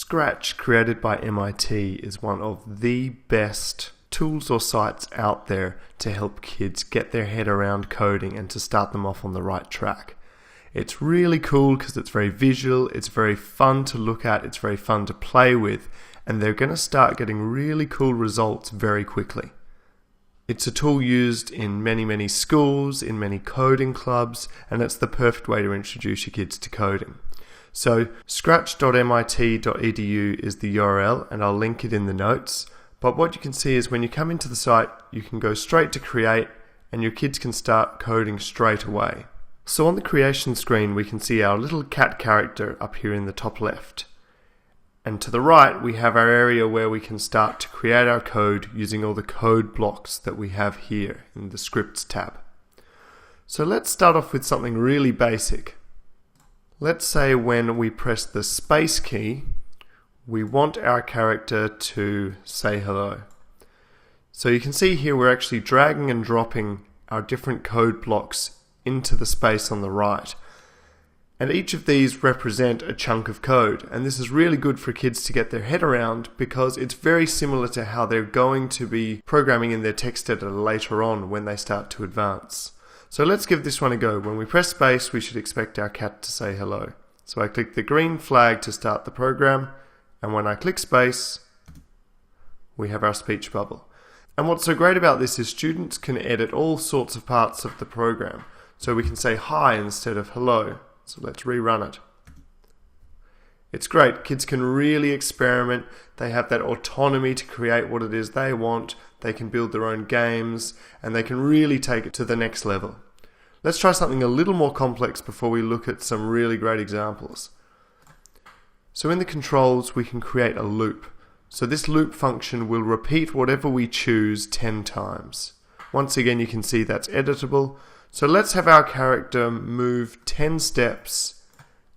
Scratch, created by MIT, is one of the best tools or sites out there to help kids get their head around coding and to start them off on the right track. It's really cool because it's very visual, it's very fun to look at, it's very fun to play with, and they're going to start getting really cool results very quickly. It's a tool used in many schools, in many coding clubs, and it's the perfect way to introduce your kids to coding. So scratch.mit.edu is the URL, and I'll link it in the notes. But what you can see is when you come into the site, you can go straight to create and your kids can start coding straight away. So on the creation screen, we can see our little cat character up here in the top left. And to the right, we have our area where we can start to create our code using all the code blocks that we have here in the scripts tab. So let's start off with something really basic. Let's say when we press the space key, we want our character to say hello. So you can see here we're actually dragging and dropping our different code blocks into the space on the right. And each of these represent a chunk of code. And this is really good for kids to get their head around because it's very similar to how they're going to be programming in their text editor later on when they start to advance. So let's give this one a go. When we press space, we should expect our cat to say hello. So I click the green flag to start the program, and when I click space, we have our speech bubble. And what's so great about this is students can edit all sorts of parts of the program. So we can say hi instead of hello. So let's rerun it. It's great. Kids can really experiment. They have that autonomy to create what it is they want. They can build their own games and they can really take it to the next level. Let's try something a little more complex before we look at some really great examples. So in the controls, we can create a loop. So this loop function will repeat whatever we choose 10 times. Once again, you can see that's editable. So let's have our character move 10 steps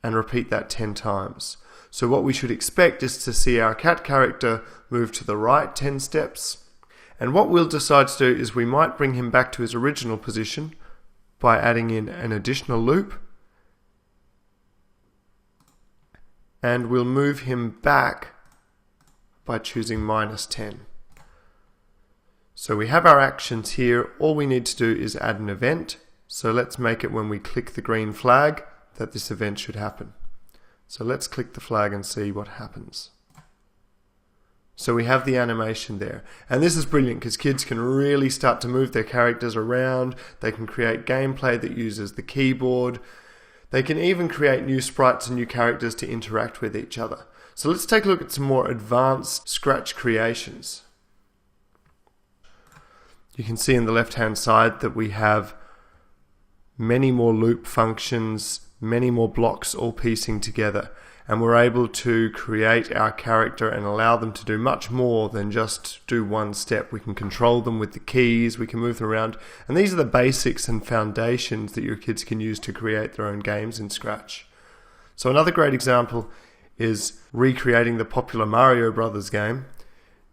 and repeat that 10 times. So what we should expect is to see our cat character move to the right 10 steps. And what we'll decide to do is we might bring him back to his original position by adding in an additional loop. And we'll move him back by choosing -10. So we have our actions here. All we need to do is add an event. So let's make it when we click the green flag that this event should happen. So let's click the flag and see what happens. So we have the animation there. And this is brilliant because kids can really start to move their characters around. They can create gameplay that uses the keyboard. They can even create new sprites and new characters to interact with each other. So let's take a look at some more advanced Scratch creations. You can see in the left-hand side that we have many more loop functions, many more blocks all piecing together. And we're able to create our character and allow them to do much more than just do one step. We can control them with the keys, we can move them around. And these are the basics and foundations that your kids can use to create their own games in Scratch. So another great example is recreating the popular Mario Brothers game.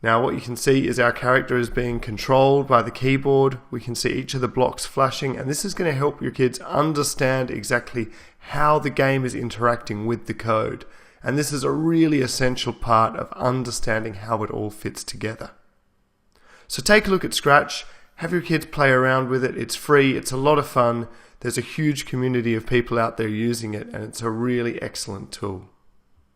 Now what you can see is our character is being controlled by the keyboard. We can see each of the blocks flashing, and this is going to help your kids understand exactly how the game is interacting with the code. And this is a really essential part of understanding how it all fits together. So take a look at Scratch, have your kids play around with it. It's free, it's a lot of fun. There's a huge community of people out there using it, and it's a really excellent tool.